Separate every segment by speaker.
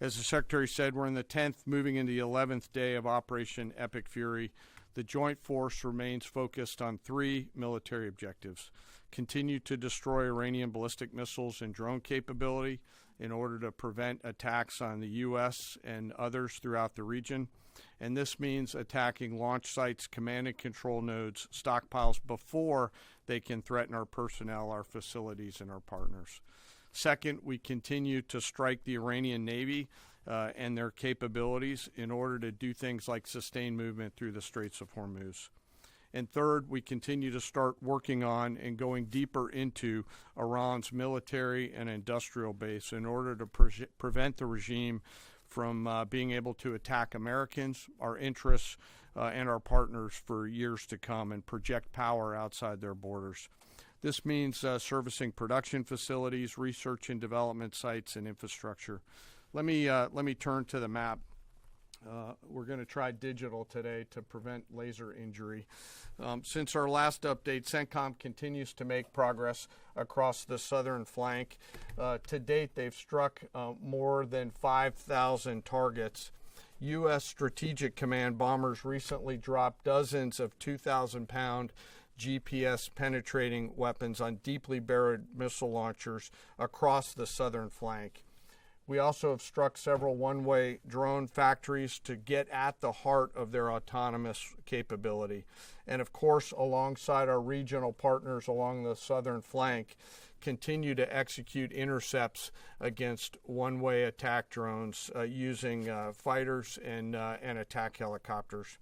Speaker 1: As the Secretary said, we're in the 10th, moving into the 11th day of Operation Epic Fury. The Joint Force remains focused on three military objectives: continue to destroy Iranian ballistic missiles and drone capability in order to prevent attacks on the U.S. and others throughout the region. And this means attacking launch sites, command and control nodes, stockpiles before they can threaten our personnel, our facilities, and our partners. Second, we continue to strike the Iranian Navy and their capabilities in order to do things like sustain movement through the Straits of Hormuz. And third, we continue to start working on and going deeper into Iran's military and industrial base in order to prevent the regime from being able to attack Americans, our interests, and our partners for years to come and project power outside their borders. This means servicing production facilities, research and development sites, and infrastructure. Let me turn to the map. We're going to try digital today to prevent laser injury. Since our last update, CENTCOM continues to make progress across the southern flank. To date, they've struck more than 5,000 targets. U.S. Strategic Command bombers recently dropped dozens of 2,000-pound GPS penetrating weapons on deeply buried missile launchers across the southern flank. We also have struck several one-way drone factories to get at the heart of their autonomous capability. And of course, alongside our regional partners along the southern flank, continue to execute intercepts against one-way attack drones using fighters and attack helicopters.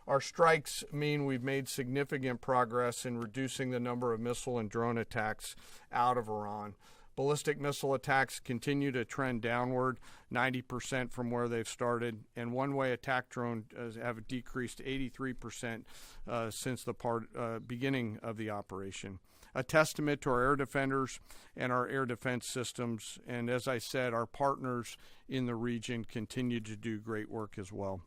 Speaker 1: Our strikes mean we've made significant progress in reducing the number of missile and drone attacks out of Iran. Ballistic missile attacks continue to trend downward, 90% from where they've started, and one-way attack drones have decreased 83% since the beginning of the operation. A testament to our air defenders and our air defense systems, and as I said, our partners in the region continue to do great work as well.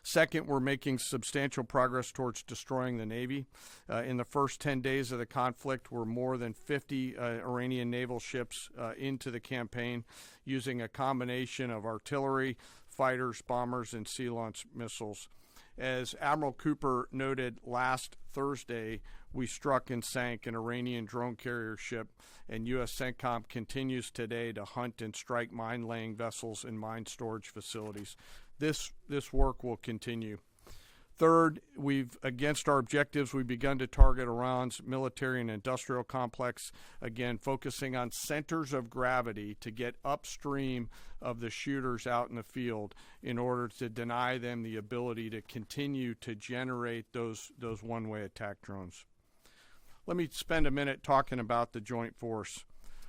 Speaker 1: Second, we're making substantial progress towards destroying the Navy. In the first 10 days of the conflict, we're more than 50 Iranian naval ships into the campaign using a combination of artillery, fighters, bombers, and sea-launched missiles. As Admiral Cooper noted last Thursday, we struck and sank an Iranian drone carrier ship, and U.S. CENTCOM continues today to hunt and strike mine-laying vessels and mine storage facilities. This work will continue. Third, against our objectives, we've begun to target Iran's military and industrial complex, again, focusing on centers of gravity to get upstream of the shooters out in the field in order to deny them the ability to continue to generate those one-way attack drones. Let me spend a minute talking about the Joint Force.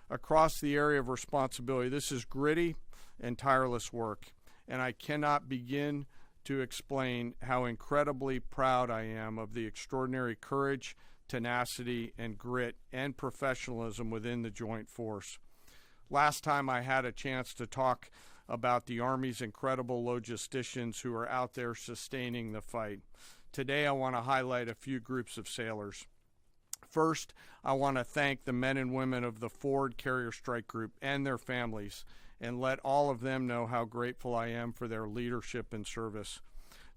Speaker 1: Across the area of responsibility, this is gritty and tireless work, and I cannot begin to explain how incredibly proud I am of the extraordinary courage, tenacity, and grit and professionalism within the Joint Force. Last time I had a chance to talk about the Army's incredible logisticians who are out there sustaining the fight. Today I want to highlight a few groups of sailors. First, I want to thank the men and women of the Ford Carrier Strike Group and their families, and let all of them know how grateful I am for their leadership and service.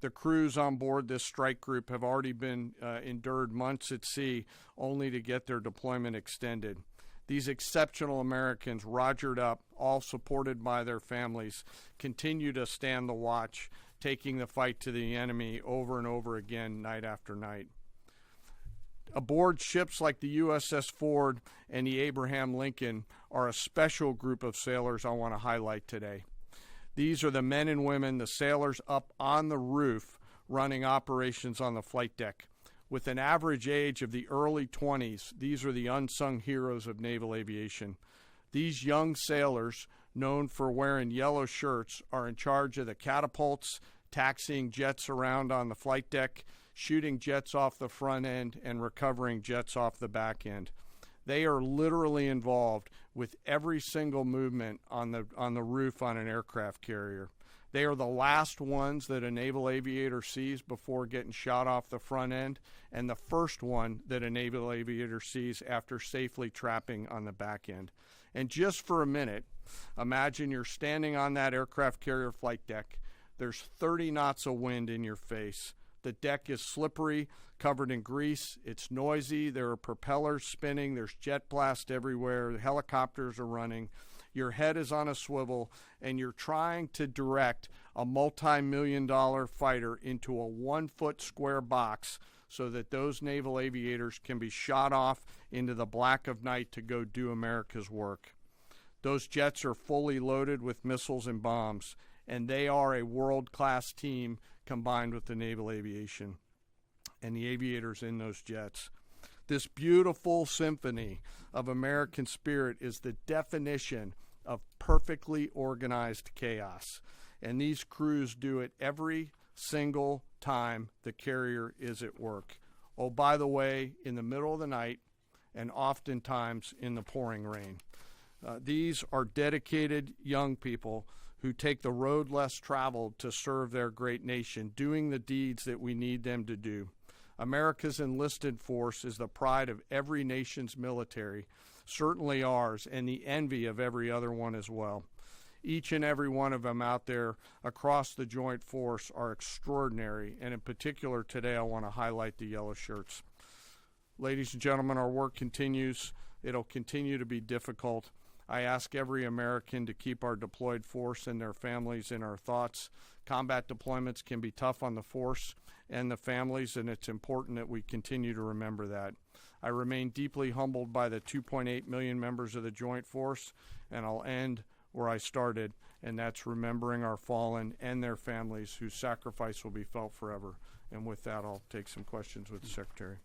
Speaker 1: The crews on board this strike group have already been endured months at sea only to get their deployment extended. These exceptional Americans, rogered up, all supported by their families, continue to stand the watch, taking the fight to the enemy over and over again, night after night. Aboard ships like the USS Ford and the Abraham Lincoln are a special group of sailors I want to highlight today. These are the men and women, the sailors up on the roof running operations on the flight deck. With an average age of the early 20s, these are the unsung heroes of naval aviation. These young sailors, known for wearing yellow shirts, are in charge of the catapults, taxiing jets around on the flight deck, shooting jets off the front end, and recovering jets off the back end. They are literally involved with every single movement on the roof on an aircraft carrier. They are the last ones that a naval aviator sees before getting shot off the front end, and the first one that a naval aviator sees after safely trapping on the back end. And just for a minute, imagine you're standing on that aircraft carrier flight deck. There's 30 knots of wind in your face. The deck is slippery, covered in grease. It's noisy. There are propellers spinning. There's jet blast everywhere. The helicopters are running. Your head is on a swivel, and you're trying to direct a multi-million-dollar fighter into a 1-foot square box so that those naval aviators can be shot off into the black of night to go do America's work. Those jets are fully loaded with missiles and bombs, and they are a world-class team combined with the naval aviation and the aviators in those jets. This beautiful symphony of American spirit is the definition of perfectly organized chaos. And these crews do it every single time the carrier is at work. Oh, by the way, in the middle of the night and oftentimes in the pouring rain. These are dedicated young people who take the road less traveled to serve their great nation, doing the deeds that we need them to do. America's enlisted force is the pride of every nation's military, certainly ours, and the envy of every other one as well. Each and every one of them out there across the joint force are extraordinary, and in particular today I want to highlight the yellow shirts. Ladies and gentlemen, our work continues. It'll continue to be difficult. I ask every American to keep our deployed force and their families in our thoughts. Combat deployments can be tough on the force and the families, and it's important that we continue to remember that. I remain deeply humbled by the 2.8 million members of the Joint Force, and I'll end where I started, and that's remembering our fallen and their families whose sacrifice will be felt forever. And with that, I'll take some questions with the Secretary.